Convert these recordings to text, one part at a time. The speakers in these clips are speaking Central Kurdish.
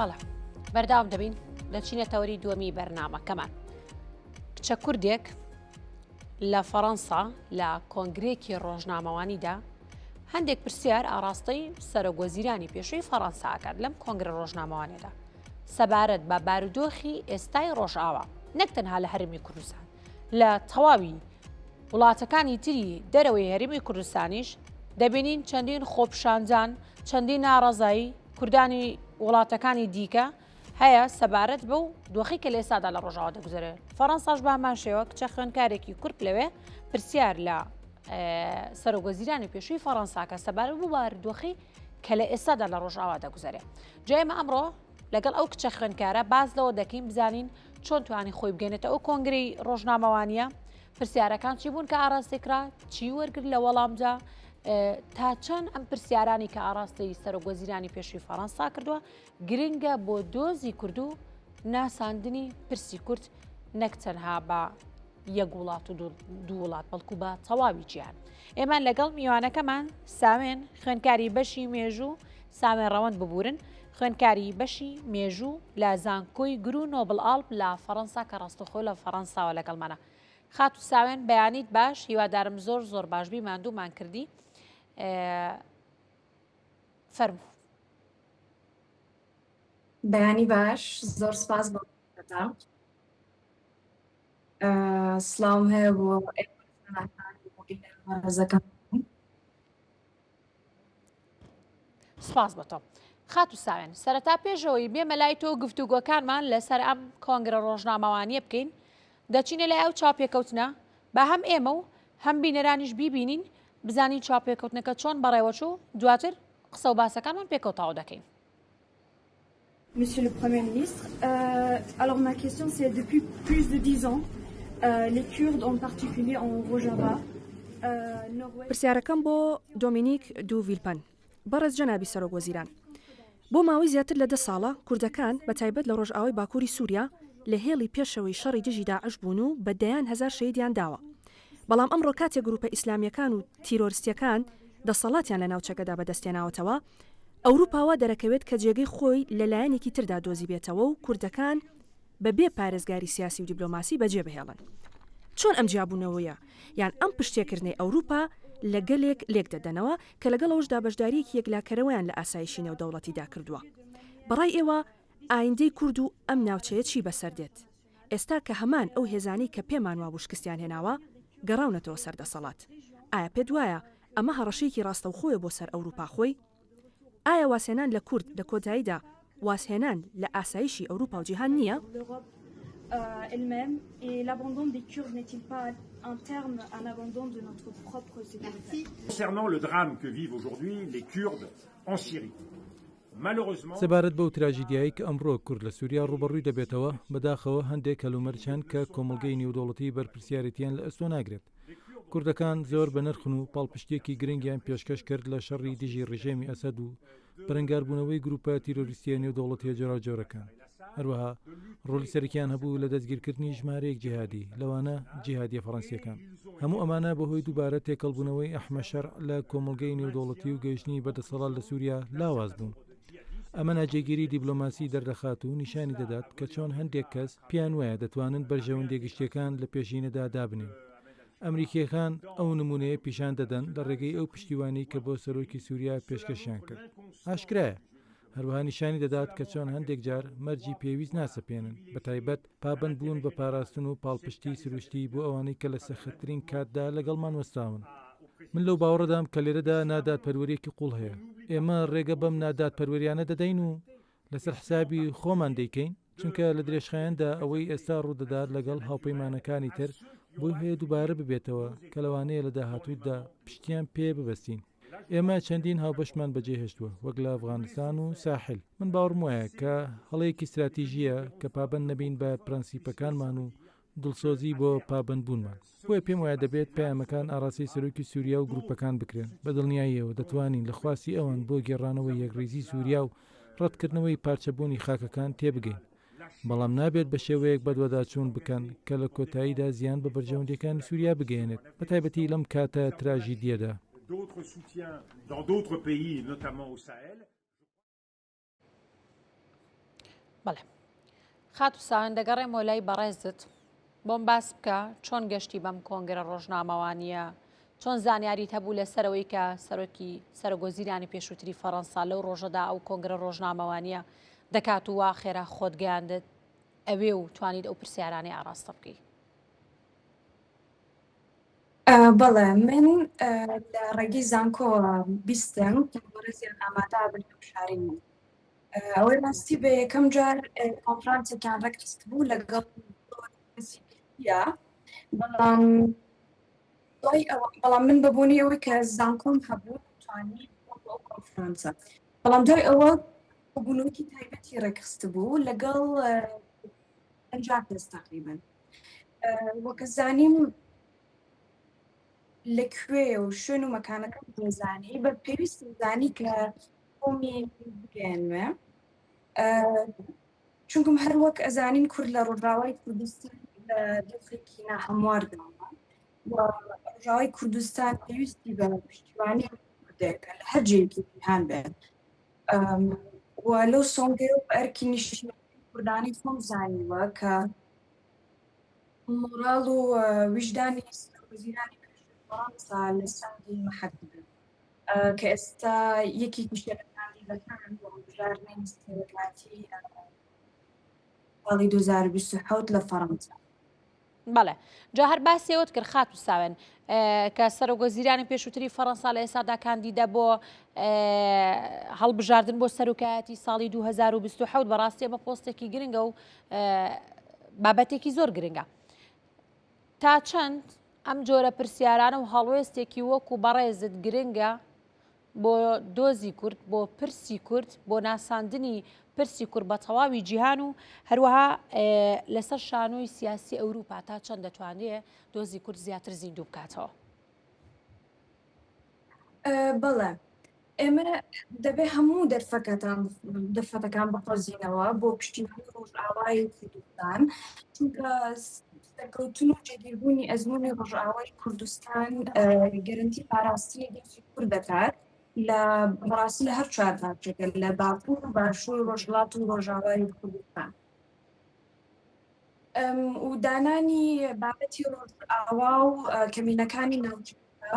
بەڵێ بەرداوام دەبین دەچینەتەوەری دووەمی بەرنامەکەمان. کچە کوردێک لە فەڕەنسا لە کۆنگرێکی ڕۆژنامەوانیدا هەندێک پرسیار ئاراستەی سەرۆکوەزیرانی پێشووی فەڕەنسا ئەکات لەم کۆنگرە ڕۆژنامەوانێدا سەبارەت بە بارودۆخی ئێستای ڕۆژئاوا نەک تەنها لە هەرێمی کوردستان لە تەواوی وڵاتەکانی تری دەرەوەی هەرێمی کوردستانیش دەبینین چەندین خۆپشاندان چەندین ناڕەزایی کوردانی وڵاتەکانی دیکە هەیە سەبارەت بەو دۆخی کە لە ئێستادا لە ڕۆژاوا دەگوزارێت. فەڕەنساش بە هەمان شێوە کچە خوێندکارێکی کورد لەوێ پرسیار لە سەرۆکوەزیرانی پێشووی فەڕەنساکە سەبارەت بوو بارودۆخی کە لە ئێستادا لە ڕۆژاوا دەگوزارێت. جا ئێمە ئەمڕۆ لەگەڵ ئەو کچە خوێندکارە باز لەوە دەکەین بزانین چۆن توانی خۆی بگەێنێتە ئەو کۆنگری ڕۆژنامەوانیە، پرسیارەکان چی بوون کە ئاراستێکرا، چی وەرگرت لە وەڵامدا، تا چەند ئەم پرسیارانی کە ئاراستی سەرۆکوەزیرانی پێشووی فەڕەنسا کردووە گرنگە بۆ دۆزی کورد و ناساندنی پرسی کورد نەک تەنها بە یەک وڵات و دوو وڵات بەڵکو بە تەواوی جیهان. ئێمە لەگەڵ میوانەکەمان سامێن خوێندکاری بەشی مێژوو سامێن ڕەوەند ببورن، خوێندکاری بەشی مێژوو لە زانکۆی گرو نۆبل ئاڵپ لە فەڕەنسا کە ڕاستەخۆ لە فەڕەنساوە لەگەڵمانە. خات و ساوێن بەیانیت باش، هیوادارم زۆر باشبی ماندوومان کردی. فەرموو. بەیانی باش، زۆر سپاس بۆ سڵاو هەیە بۆ ڕێزەکەم. سپاس بۆ تۆ. خات و ساوێن سەرەتا پێشەوەی بێمە لای تۆ گفتوگۆکانمان لەسەر ئەم کۆنگرە ڕۆژنامەوانیە بکەین، دەچینە لای ئەو چاپێکەوتنە بە هەم ئێمە و هەم بینەرانیش بیبینین بزانین چاپێکەوتنەکە چۆن بەڕێوەچوو دواتر قسە و باسەکانمان پێکەوتاو دەکەین. Monsieur le Premier ministre, alors ma question c'est depuis plus de 10 ans, les Kurdes en particulier en Rojava, پرسیارەکەم بۆ دۆمینیک دوڤیلپەن بەڕێز جەنابی سەرۆکوەزیران. بۆ ماوەی زیاتر لە 10 ساڵە کوردەکان بەتایبەت لە ڕۆژئاوای باکووری سووریا لە هێڵی پێشەوەی شەڕی دژی داعش بوون و بە دەیان هەزار شەهیدیان داوە. بەڵام ئەمڕۆ کاتێک گروپە ئیسلامیەکان و تیرۆریستیەکان دەسەڵاتیان لە ناوچەکەدا بەدەستێناوەتەوە، ئەوروپاوە دەرەکەوێت کە جێگەی خۆی لەلایەنێکی تردا دۆزی بێتەوە و کوردەکان بەبێ پارێزگاری سیاسی و دیبلۆماسی بەجێ بهێڵن. چۆن ئەم جیابوونەوەیە یان ئەم پشتێکردنەی ئەوروپا لەگەلێک لێک دەدەنەوە کە لەگەڵ ئەوشدا بەشداریەکی یەکلاکەرەوەیان لە ئاسایشی نێودەوڵەتیدا کردووە. بەڕای ئێوە ئایندەی کورد و ئەم ناوچەیە چی بەسەردێت؟ ئێستا کە هەمان ئەو هێزانی کە پێمان وابوو شکستیان هێناوە گەڕاونەتەوە سەردەسەڵات. ئایا پێت وایە ئەمە هەڕەشەیەکی ڕاستەوخۆیە بۆ سەر ئەوروپا خۆی؟ ئایا واسهێنان لە کورد لە کۆتاییدا واسهێنان لە ئاسایشی ئەوروپا و جیهان نییە؟ elle-même et l'abandon des Kurdes n'est-il pas un terme, un abandon de notre propre sécurité? Concernant le drame que vivent aujourd'hui les Kurdes en Syrie, malheureusement سەبارەت بەو تراژیدیایی کە ئەمڕۆ کورد لە سووریا ڕوبەڕووی دەبێتەوە بەداخەوە هەندێک هەلومەرجان کە کۆمەڵگەی نێودەوڵەتی بەرپرسیارەتیان لە ئەستۆ ناگرێت. کوردەکان زۆر بە نرخن و پاڵپشتێکی گرنگیان پێشکەش کرد لە شەڕی دژی ڕژێمی ئەسەد و بەرەنگاربوونەوەی گروپە تیرۆریستیە نێودەوڵەتیە جۆراوجۆرەکان. هەروەها ڕۆلی سەرکیان هەبوو لە دەستگیرکردنی ژمارەیەک جیهادی لەوانە جیهادیە فەڕەنسیەکان. هەموو ئەمانە بەهۆی دووبارە تێکەڵبوونەوەی ئەحمە شەرع لە کۆمەڵگەی نێودەوڵەتی و گەیشتنی بەدەسەڵات لە سووریا لاواز بوون. ئەمە ناجێگیری دیبلۆماسی دەردەخات و نیشانی دەدات کە چۆن هەندێک کەس پیان وایە دەتوانن بەرژەوەندێک گشتیەکان لە پێشینەدا دابنێن. ئەمریکیەکان ئەو نمونەیە پیشان دەدەن لە ڕێگەی ئەو پشتیوانی کە بۆ سەرۆکی سووریا پێشکەشیان کرد. ئاشکرایە هەروەها نیشانی دەدات کە چۆن هەندێک جار مەرجی پێویست ناسەپێنن بە تایبەت پابند بوون بە پاراستن و پاڵپشتی سروشتی بۆ ئەوانەی کە لە سەختترین کاتدا لەگەڵمان وەستاون. من لەو باوەڕدام کە لێرەدا نادات پەروەریەکی قوڵ هەیە. ئێمە ڕێگە بەم نادات پەروەریانە دەدەین و لەسەر حسابی خۆمان دەیکەین چونکە لە درێژخایەندا ئەوەی ئێستا ڕوودەدات لەگەڵ هاوپەیمانەکانی تر بۆی هەیە دووبارە ببێتەوە کە لەوانەیە لە داهاتوودا پشتیان پێ ببەستین. ئێمە چەندین هاوبەشمان بەجێهێشتووە وەک لە ئەفغانستان و ساحل. من باوەڕم وایە کە هەڵەیەکی استراتیژیە کە پابند نەبین بە پرەنسیپەکانمان و دڵسۆزی بۆ پابند بوونمان. بۆیە پێم وایە دەبێت پەیامەکان ئاڕاستی سەرۆکی سووریا و گروپەکان بکرێن. بە دڵنیاییەوە دەتوانین لە خواستی ئەوان بۆ گێڕانەوەی یەکڕێزی سووریا و ڕەتکردنەوەی پارچەبوونی خاکەکان تێبگەین. بەڵام نابێت بە شێوەیەک بەدوەداچوون بکەن کە لە کۆتاییدا زیان بە بەرژەوەندەکانی سووریا بگەێنێت بە تایبەتی لەم کاتە تراژیدیەدا. بەڵێ خات و ساوێن دەگەڕێمەوە لای بەڕێزت بۆم باس بکە چۆن گەشتی بەم کۆنگرە ڕۆژنامەوانیە چۆن زانیاریت هەبوو لەسەرەوەی کە سەرۆگۆزیرانی پێشووتری فەڕەنسا لەو ڕۆژەدا ئەو کۆنگرە ڕۆژنامەوانیە دەکات و وا خێرا خۆت گەیاندت ئەوێ و توانیت ئەو پرسیارانی ئاراستە بکەیت. بەڵێ من لە ڕێگەی زانکۆ بیستم کە بەڕێزیان ئامادە بن لەم شاری من. ئەوەی ڕاستی بە یەکەم جار کۆنفرانسێکیان ڕەگریست بوو لەگەڵ بەڵام من بەبوونی ئەوەی کە زانکۆم هەبوو توانی ئەو کۆنفرانسە. بەڵام دوای ئەوە بوونەوەیکی تایبەتی ڕێکخست بوو لەگەڵ 50 کەس تقریباً. وەکە زانیم لەکوێ و شوێن و مەکانەکە دەزانی بە پێویست زانی کە قۆمی بگەێنوێ چونکم هەر وەک ئەزانین کورد لە ڕۆژاوای کوردستان لە دەستێکی ناهەمواردەوە ڕۆژاوای کوردستان پێویستی بە پشتیوانی کوردێکە لە هەر جێیەکی جیهان بێت و لەو سۆنگێ و ئەرکی نیشتیمانیی کوردانی خۆم زانیوە کە مۆراڵ و ویژدانی وەزیرانی فەڕەنسا لە ساڵی مەحەددە کە ئێستا یەکێکی شێرەکان بۆ هەڵبژاردنی سەرۆکاتی ساڵی 2027 لە فەڕەنسا. بەڵێ جا هەر باسیەوەت کرد خات و ساوێن کە سەرۆگۆزیرانی پێشووتری فەڕەنسا لە ئێستادا کاندیدە بۆ هەڵبژاردن بۆ سەرۆکایەتی ساڵی 2027 بەڕاستی بە پۆستێکی گرنگە و بابەتێکی زۆر گرنگە. تا چەند ئەم جۆرە پرسیارانە و هەڵوێستێکی وەکو بەڕێزت گرنگە بۆ دۆزی کورد بۆ پرسی کورد بۆ ناساندنی پرسی کورد بە تەواوی جیهان و هەروەها لەسەر شانۆی سیاسی ئەوروپا تا چەند دەتوانێت دۆزی کورد زیاتر زیندوو بکاتەوە؟ بەڵێ ئێمە دەبێ هەموو دەرفەتەکان بپەرزینەوە بۆ پشتیوانی ڕۆژئاوای کوردستان چونکە سەرکەوتن و جێگیربوونی ئەزمموی ڕۆژئاوای کوردستان گەرنتی پاراستنی دەستی کورد دەکات لە بەڕاستی لە هەر چوار پارچەکە لە باکوور و باشوور ڕۆژهەڵات و ڕۆژئاوای کوردستان و دانانی بابەتی ڕۆژئاوا و کەمینەکانی ناوچەکە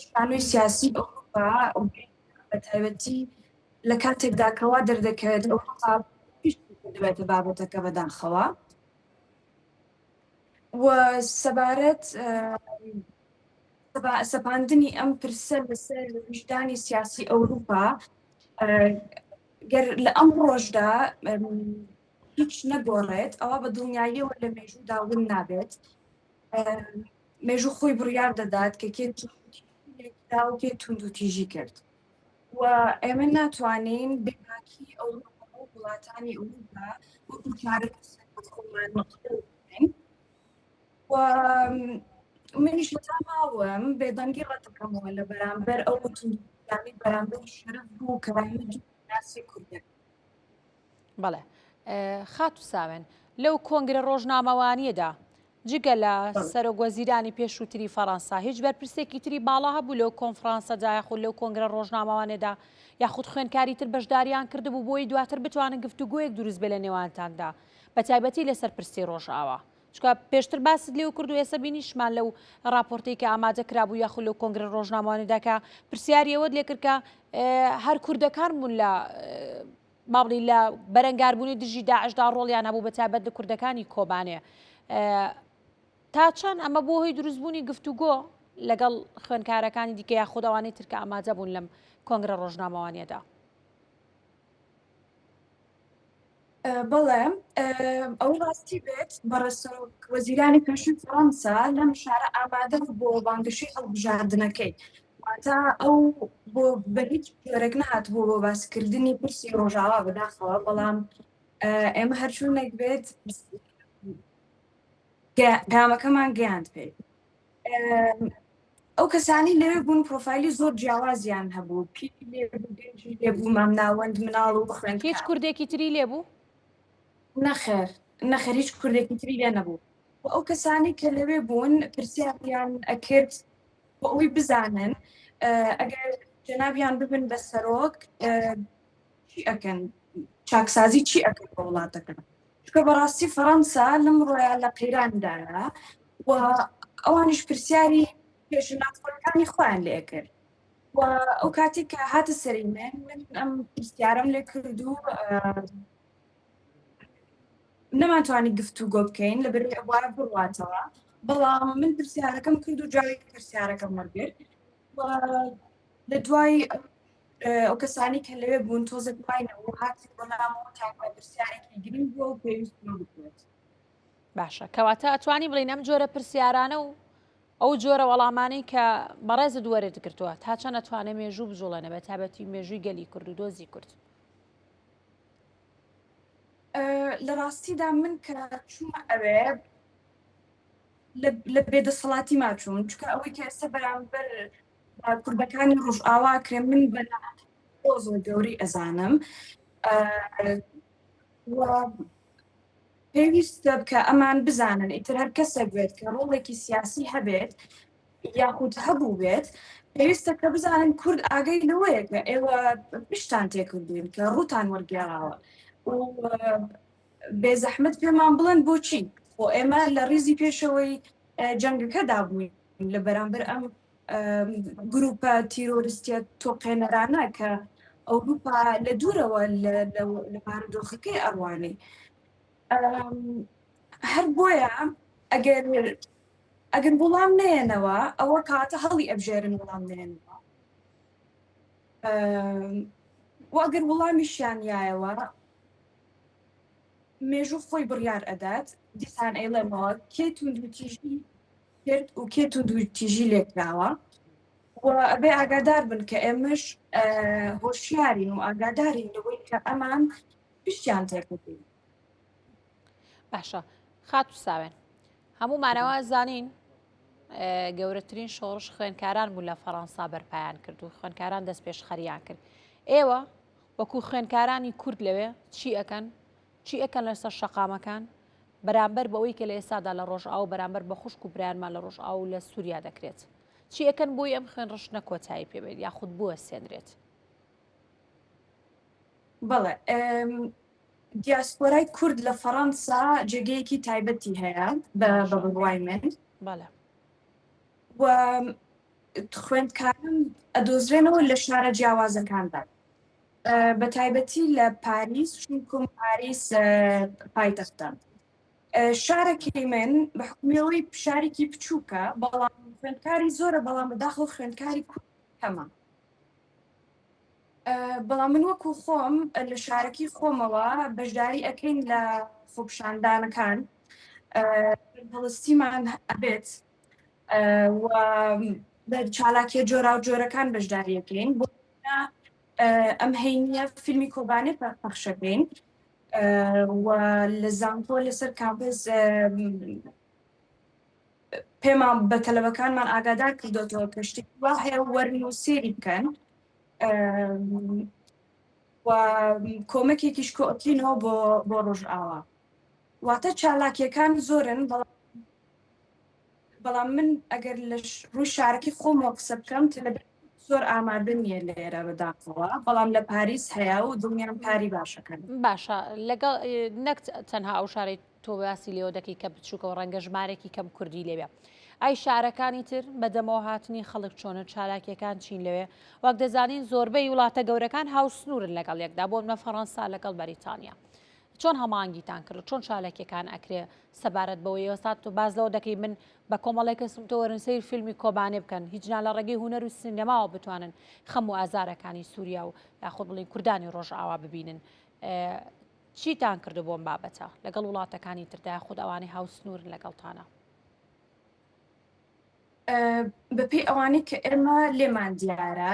شانۆی سیاسی ئەوروپا بە تایبەتی لە کاتێکدا کەوا دەردەکەوێت ئەوروپا دەبێتە بابەتەکە بەداخەوە و سەبارەت سەپاندنی ئەم پرسە لەسەر وجدانی سیاسی ئەوروپا گەر لە ئەم ڕۆژدا هیچ نەگۆڕێت ئەوە بە دڵنیاییەوە لە مێژوودا ون نابێت مێژوو خۆی بڕیار دەدات کە کێ دا و کێ توند و تیژی کرد و ئێمە ناتوانین بێباکی ئەوروپا و وڵاتانی ئەوروپا وەکو چارەکە خۆمان نەقل و منیش لە تاماوەم بێدەنگی ڕەتەکەمەوە لە بەرامبەر ئەو توندانی بەرامبەر شەرەف بوو کە ناسی کوردێک. بەڵێ خات و ساوێن لەو کۆنگرە ڕۆژنامەوانیەدا جگە لە سەرۆگۆزیرانی پێشووتری فەڕەنسا هیچ بەرپرسێکی تری باڵا هەبوو لەو کۆنفرانسەدا یاخود لەو کۆنگرە ڕۆژنامەوانێدا یاخود خوێندکاری تر بەشداریان کردبوو بۆی دواتر بتوانن گفتوگۆیەک دروست بێ لە نێوانتاندا بە تایبەتی لەسەر پرسی ڕۆژئاوا چکە پێشتر باست لێو کرد و ئێستا بینیشمان لەو راپۆرتەی کە ئامادە کرابوو یاخود لەو کۆنگرە ڕۆژنامەوانێدا کە پرسیاریەوەت لێ کرد کە هەر کوردەکان بوون لە باڵی لە بەرەنگاربوونی دژی داعشدا ڕۆڵیان هەبوو بە تایبەت لە کوردەکانی کۆبانێ تا چەند ئەمە بۆ هۆی دروستبوونی گفتوگۆ لەگەڵ خوێندکارەکانی دیکە یاخود ئەوانەی تر کە ئامادە بوون لەم کۆنگرە ڕۆژنامەوانیەدا؟ بەڵێ ئەو ڕاستی بێت وەزیرانی پێشووی فەڕەنسا لەم شارە ئامادە بۆ بانگشەی هەڵبژاردنەکەی واتە ئەو بۆ بە هیچ جۆرێک نهات بوو بۆ باسکردنی پرسی ڕۆژئاوا بەداخەوە بەڵام ئێمە هەرچوونێک بێت گامەکەمان گەیاند پێ ئەو کەسانی لێ بوون پرۆفایلی زۆر جیاوازیان هەبوو پی لێبوو مام ناوەند مناڵ و خوێند هیچ کوردێکی تری لێبوو؟ نەخێر هیچ کوردێکی تری لێ نەبوو و ئەو کەسانی کە لەوێ بوون پرسیاریان ئەکرد بۆ ئەوی بزانن ئەگەر جەنابیان ببن بە سەرۆک چی ئەکەن چاکسازی چی ئەکەن بە وڵاتەکە چکە بەڕاستی فەڕەنسا لەم ڕۆیان لە قەیراندایە و ئەوانیش پرسیاری پێشنهاتەکانی خۆیان لێ کرد و ئەو کاتێک کە هاتە سەری من ئەم پرسیارەم لێ کرد و نەماتوانی گفتوگۆ بکەین لەبەر ئەوە بڕواتەوە بەڵام من پرسیارەکەم کرد و جاوی پرسیارەکەم وەرگرت لە دوای ئەو کەسانی کە لەوێ بوون تۆزە بڵینەوە هاتی بەڵامەوە تاکە پرسیارێکی گرنگ بووە و پێویست بکرێت باشە کەواتە ئەتوانی بڵین ئەم جۆرە پرسیارانە و ئەو جۆرە وەڵامانی کە بەڕێز دووەرێت کردووە تا چەند ئەتوانێت مێژوو بجوڵێنە بە تابەتی مێژووی گەلی کورد و دۆزی کورد لە ڕاستیدا من کە چوومە ئەوێ لە بێدەسەڵاتی ماچوون چکە ئەوەی کە ئێستا بەرامبەر کوردەکانی ڕۆژئاوا کرێ من بە زۆر گەوری ئەزانم پێویستە بکە ئەمان بزانن ئیتر هەر کەسە بێت کە ڕۆڵێکی سیاسی هەبێت یاخود هەبوو بێت پێویستە کە بزانن کورد ئاگەی لەوەیە کە ئێوە پشتان تێکردوین کە ڕووتان وەرگێڕاوە و بێزەحمەت پێمان بڵێن بۆچی بۆ ئێمە لە ڕیزی پێشەوەی جەنگەکەدا بووین لە بەرامبەر ئەم گروپە تیرۆریستیە تۆقێنەرانە کە ئەوروپا لە دوورەوە لە بارودۆخەکەی ئەڕوانی هەر بۆیە ئەگەر وڵام نێنەوە ئەوە کاتە هەڵی ئەبژێرن وڵام نێنەوە و ئەگەر وڵامیشیان یایەوە مێژوو خۆی بڕیار ئەدات دیسان ئەیڵێمەوە کێ توندوتیژی کرد و کێ توندوتیژی لێکراوە و ئەبێ ئاگادار بن کە ئێمەش هۆشیارین و ئاگادارین لەوەی کە ئەمان پشتیان تێکردین باشە خات و ساوێن هەموومانەوە زانین گەورەترین شۆڕش خوێنکاران بوو لە فەڕەنسا بەرپایان کرد و خوێنکاران دەست پێش خەریان کرد ئێوە وەکو خوێنکارانی کورد لەوێ چی ئەەکەن لەسەر شەقامەکان بەرامبەر بەوەی کە لە ئێستادا لە ڕۆژئاو بەرامبەر بە خوشک و برایانمان لە ڕۆژئاو و لە سووریا دەکرێت چی ئەەکەن بۆی ئەم خوێنڕشتنە کۆتایی پێبێت یاخود بووە سێنرێت بەڵێ دیاسپۆرای کورد لە فەڕەنسا جێگەیەکی تایبەتی هەیە بە بڕوای من بەڵێ و خوێندکارم ئەدۆزرێنەوە لە شارە جیاوازەکاندا بە تایبەتی لە پاریس چونکم پاریس پایتەختە شارێکی من بە حکومیەوەی شارێکی بچووکە بەڵام خوێندکاری زۆرە بەڵام بەداخڵ خوێندکاری کورد هەمە بەڵام من وەکو خۆم لە شارەکی خۆمەوە بەشداری ئەەکەین لە خۆپشاندانەکان هەڵستیمان ئەبێت و بە چالاکیە جۆرا و جۆرەکان بەشداریەکەین بۆ ئەم هەینیە فیلمی کۆبانێ پەخشەکەین و لە زانکۆ لەسەر کامپس پێمان بە تەلەبەکانمان ئاگادار کردوەوە کە شتێکی وا هەیە وەرن و سێری بکەن و کۆمەکێکیش کۆتینەوە بۆ ڕۆژئاوا واتە چالاکیەکان زۆرن بەڵام من ئەگەر لە ڕووی شارەکی خۆمەوە قسە بکەم زۆر ئامادە نییە لێرە بەداخەوە بەڵام لە پاریس هەیە و دڵنیام کاری باشەکەن باشە لەگەڵ نەک تەنها ئەو شارەی تۆ باسی لێوە دەکەی کە بچووکەوە ڕەنگە ژمارێکی کەم کوردی لێبێ ئای شارەکانی تر بەدەمەوە هاتنی خەڵک چۆنە چالاکیەکان چین لەوێ وەک دەزانین زۆربەی وڵاتە گەورەکان هاوسنوورن لەگەڵ یەکدا بۆ منە فەڕەنسا لەگەڵ بەریتانیا چۆن هەمانگیتان کرد چۆن چالاکیەکان ئەکرێ سەبارەت بەوەی ئێستا تۆ باز لەوە دەکەی من بە کۆمەڵی کەسم تۆ وەرن سەیر فیلمی کۆبانێ بکەن هیچنا لە ڕێگەی هونەر و سینەماوە بتوانن خەم و ئازارەکانی سووریا و یاخۆ بڵین کوردانی ڕۆژئاوا ببینن چیتان کردو بۆم بابەتە لەگەڵ وڵاتەکانی تردا خود ئەوانەی هاوسنوورن لەگەڵتانە بەپێی ئەوانەی کە ئێمە لێمان دیارە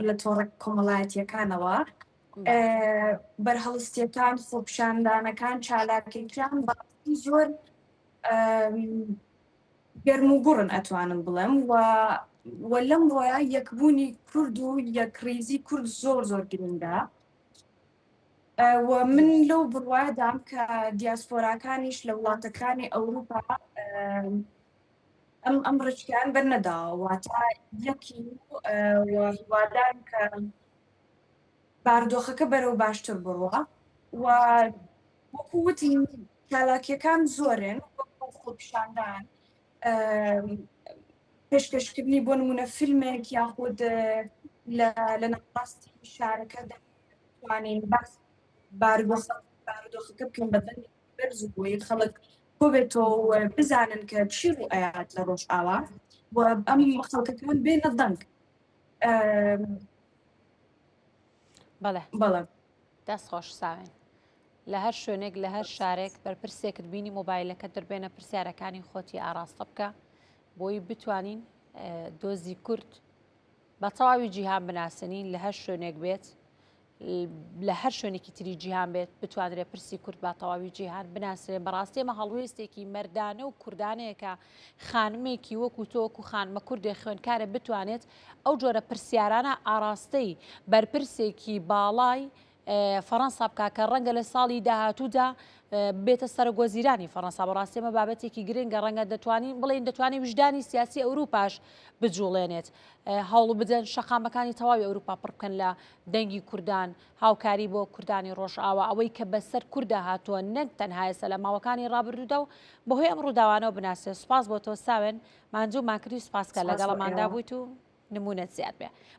لە تۆڕە کۆمەڵایەتیەکانەوە بەرهەڵستیەکان خۆپشاندانەکان چالاکیەکان باسی زۆر گەرم و گوڕن ئەتوانم بڵێم و لەم ڕۆیە یەکبوونی کورد و یەکریزی کورد زۆر زۆر گرنگە و من لەو بڕوایدام کە دیاسپۆراکانیش لە وڵاتەکانی ئەوروپا ئەم ڕچکیان بەرنەداوە واتە یەکی هیوادارم کە بارودۆخەکە بەرەو باشتر بڕوە و وەکووتی چالاکیەکان زۆرن وەکو خۆپیشاندان پێشکەشکردنی بۆ نمونە فیلمێک یاخود لە ناڕاستی شارەکە دەتوانین باس بارودۆخەکە بکەین بەدەنگ بەرز بووی خەڵک بۆ بێتەوە بزانن کە چی ڕوو ئاات لە ڕۆژئاوا و ئەم خەڵکەکان بێنە دەنگ بەڵێ بەڵێ دەست خۆش ساوێن لە هەر شوێنێک لە هەر شارێک بەرپرسێکت بینی مۆبایلەکە دەربێنە پرسیارەکانی خۆتی ئاراستە بکە بۆی بتوانین دۆزی کورد بە تەواوی جیهان بناسنین لە هەر شوێنێک بێت لە هەر شوێنێکی تری جیهان بێت بتوانرێت پرسی کورد بە تەواوی جیهان بناسرێت بەڕاستیمە هەڵوێستێکی مەردانە و کوردانەیەکە خانمێکی وەکو تۆکو خانمە کوردێک خوێنکارە بتوانێت ئەو جۆرە پرسیارانە ئاراستەی بەرپرسێکی باڵای فەڕەنسا بکە کە ڕەنگە لە ساڵی داهاتوودا بێتە سەرۆگۆزیرانی فەڕەنسا بەڕاستیمە بابەتێکی گرنگە ڕەنگە دەتوانین بڵێن دەتوانین وجدانی سیاسی ئەوروپاش بجوڵێنێت هەوڵ بدەن شەقامەکانی تەواوی ئەوروپا پڕ بکەن لە دەنگی کوردان هاوکاری بۆ کوردانی ڕۆژئاوا ئەوەی کە بەسەر کووردا هاتووە نەک تەنهایە لە ماوەکانی ڕابردوودا و بەهۆی ئەم ڕووداوانەوە بناسێت سوپاس بۆ تۆ ساوێن مانجوو ماکردی سوپاسکە لەگەڵەماندا بوویت و نمونەت زیاد بێ